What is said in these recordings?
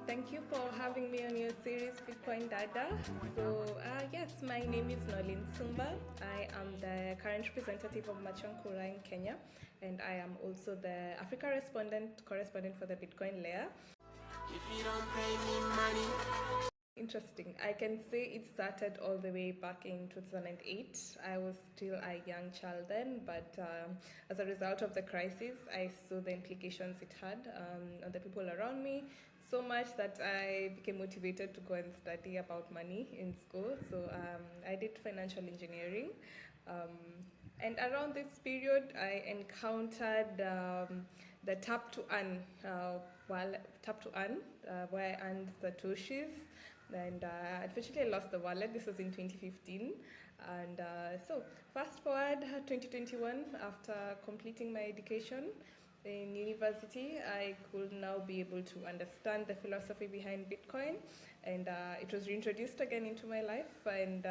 Thank you for having me on your series Bitcoin Dada. Yes, my name is Noelyne Sumba. I am the current representative of Machankura in Kenya, and I am also the Africa correspondent for the Bitcoin layer. If you don't pay me money. Interesting. I can say it started all the way back in 2008. I was still a young child then, but as a result of the crisis, I saw the implications it had on the people around me, so much that I became motivated to go and study about money in school. I did financial engineering. And around this period, I encountered the tap to earn, where I earned satoshis, and unfortunately I lost the wallet. This was in 2015, and fast forward 2021, after completing my education in university, I could now be able to understand the philosophy behind Bitcoin, and it was reintroduced again into my life, and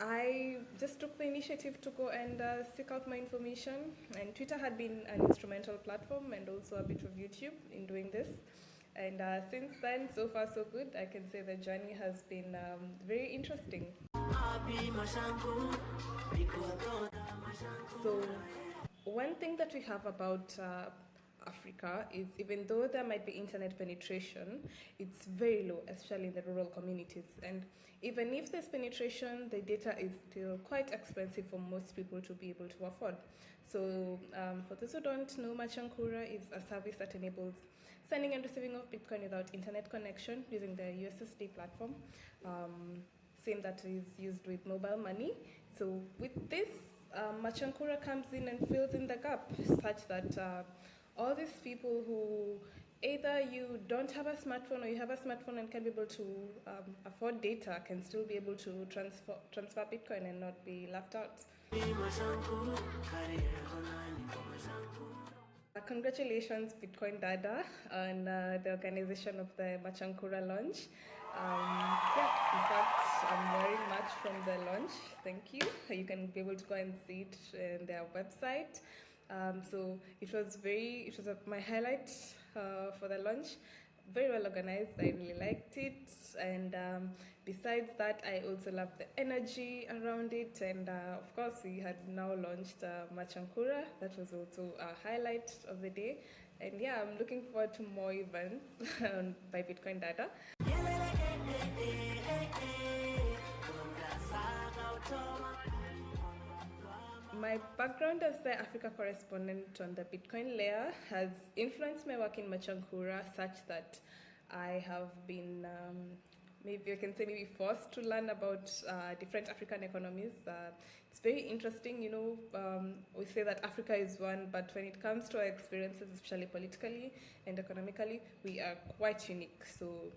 I just took the initiative to go and seek out my information, and Twitter had been an instrumental platform, and also a bit of YouTube in doing this. And since then, so far so good. I can say the journey has been very interesting. So one thing that we have about Africa is, even though there might be internet penetration, it's very low, especially in the rural communities. And even if there's penetration, the data is still quite expensive for most people to be able to afford. So for those who don't know, Machankura is a service that enables sending and receiving of Bitcoin without internet connection using the USSD platform. Same that is used with mobile money. So with this, Machankura comes in and fills in the gap, such that all these people who either you don't have a smartphone or you have a smartphone and can be able to afford data can still be able to transfer Bitcoin and not be left out. Congratulations, Bitcoin Dada, on the organization of the Machankura launch. In fact, I'm wearing much from the launch. Thank you. You can be able to go and see it in their website. So it was my highlight for the launch. Very well organized. I really liked it, and besides that, I also love the energy around it. And of course, we had now launched Machankura. That was also a highlight of the day. And yeah, I'm looking forward to more events by Bitcoin Data. My background as the Africa correspondent on the Bitcoin layer has influenced my work in Machankura, such that I have been, maybe I can say, forced to learn about different African economies. It's very interesting, we say that Africa is one, but when it comes to our experiences, especially politically and economically, we are quite unique. So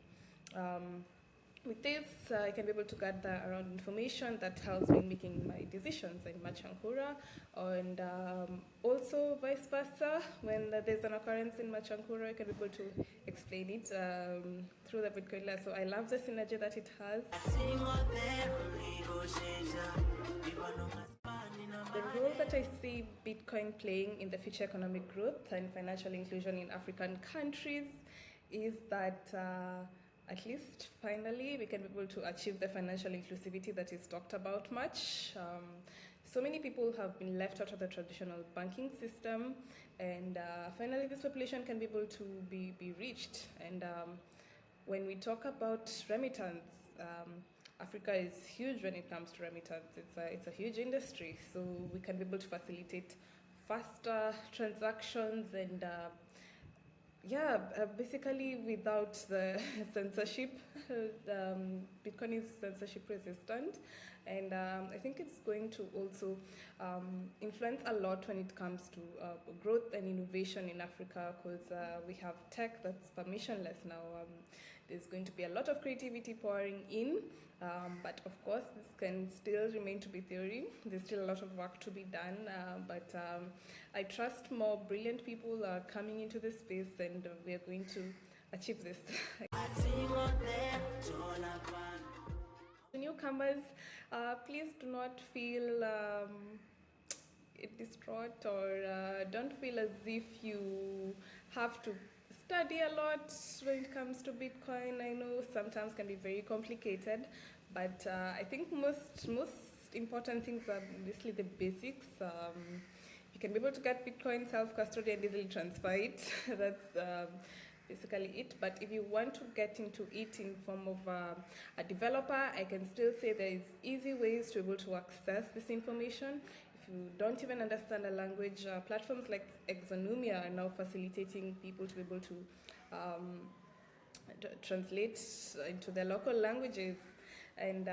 with this, I can be able to gather around information that helps me in making my decisions in Machankura, and also vice versa. When there's an occurrence in Machankura, I can be able to explain it through the Bitcoin layer. So I love the synergy that it has. The role that I see Bitcoin playing in the future economic growth and financial inclusion in African countries is that at least finally we can be able to achieve the financial inclusivity that is talked about much. So many people have been left out of the traditional banking system, and finally this population can be able to be reached. And when we talk about remittance, Africa is huge when it comes to remittance. It's a huge industry, so we can be able to facilitate faster transactions and basically without the censorship. Bitcoin is censorship resistant, and I think it's going to also influence a lot when it comes to growth and innovation in Africa, because we have tech that's permissionless now. There's going to be a lot of creativity pouring in, but of course this can still remain to be theory. There's still a lot of work to be done, but I trust more brilliant people are coming into this space, and we are going to achieve this. Newcomers, please do not feel distraught, or don't feel as if you have to study a lot when it comes to Bitcoin. I know sometimes can be very complicated, but I think most important things are obviously the basics. You can be able to get Bitcoin self-custody and easily transfer it. That's basically it. But if you want to get into it in form of a developer, I can still say there is easy ways to be able to access this information. If you don't even understand a language, platforms like Exonomia are now facilitating people to be able to translate into their local languages. And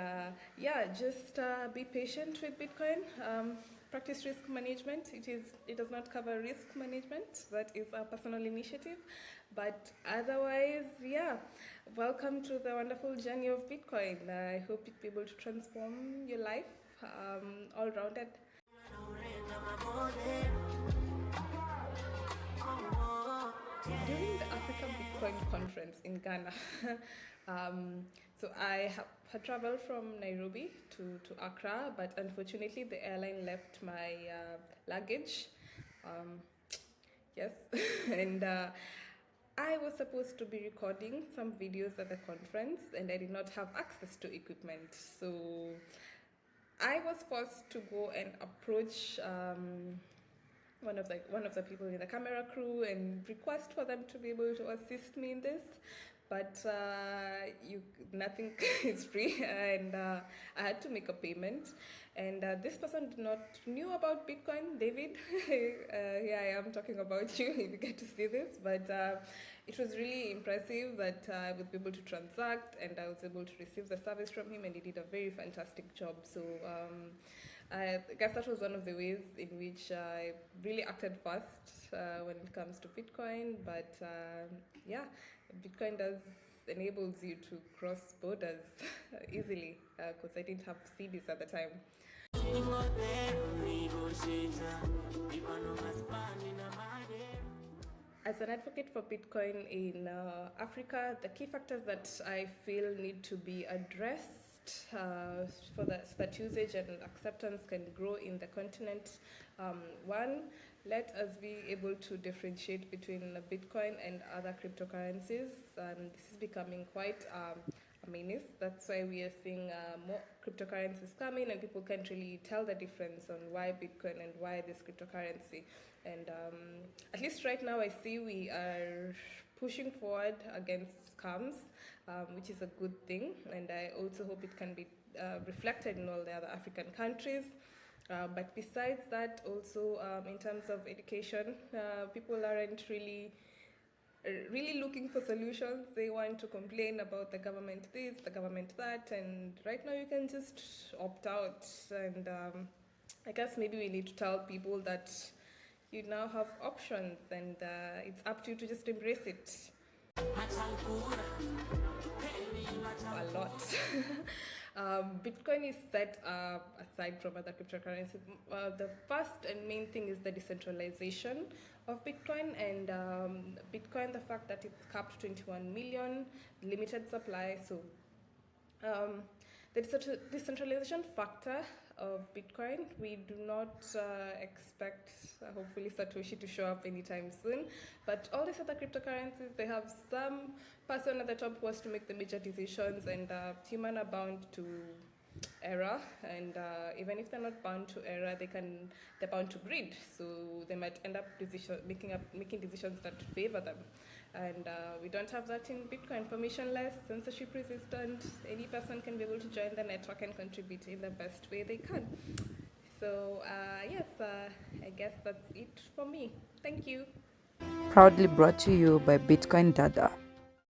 yeah, just be patient with Bitcoin. Practice risk management. It does not cover risk management. That is a personal initiative. But otherwise, yeah, welcome to the wonderful journey of Bitcoin. I hope it be able to transform your life all rounded. During the Africa Bitcoin conference in Ghana, so I had traveled from Nairobi to Accra, but unfortunately the airline left my luggage. Yes, and I was supposed to be recording some videos at the conference, and I did not have access to equipment. So I was forced to go and approach one of the people in the camera crew and request for them to be able to assist me in this. But nothing is free, and I had to make a payment. And this person did not knew about Bitcoin. David, here I am talking about you if you get to see this. But it was really impressive that I was able to transact, and I was able to receive the service from him, and he did a very fantastic job. So I guess that was one of the ways in which I really acted fast when it comes to Bitcoin. But yeah, Bitcoin enables you to cross borders easily, because I didn't have CDs at the time. As an advocate for Bitcoin in Africa, the key factors that I feel need to be addressed so that usage and acceptance can grow in the continent. One, let us be able to differentiate between Bitcoin and other cryptocurrencies. This is becoming quite a menace. That's why we are seeing more cryptocurrencies coming, and people can't really tell the difference on why Bitcoin and why this cryptocurrency. And at least right now, I see we are pushing forward against scams, which is a good thing. And I also hope it can be reflected in all the other African countries. But besides that, also in terms of education, people aren't really looking for solutions. They want to complain about the government this, the government that, and right now you can just opt out. And I guess maybe we need to tell people that you now have options, and it's up to you to just embrace it. A lot. Bitcoin is set aside from other cryptocurrencies. The first and main thing is the decentralization of Bitcoin, and Bitcoin, the fact that it's capped 21 million, limited supply. So the decentralization factor of Bitcoin, we do not expect, hopefully, Satoshi to show up anytime soon. But all these other cryptocurrencies, they have some person at the top who has to make the major decisions, and humans are bound to error. And even if they're not bound to error, they're bound to greed. So they might end up making decisions that favor them. And we don't have that in Bitcoin. Permissionless, censorship resistant, any person can be able to join the network and contribute in the best way they can. So yes, I guess that's it for me. Thank you. Proudly brought to you by Bitcoin Dada.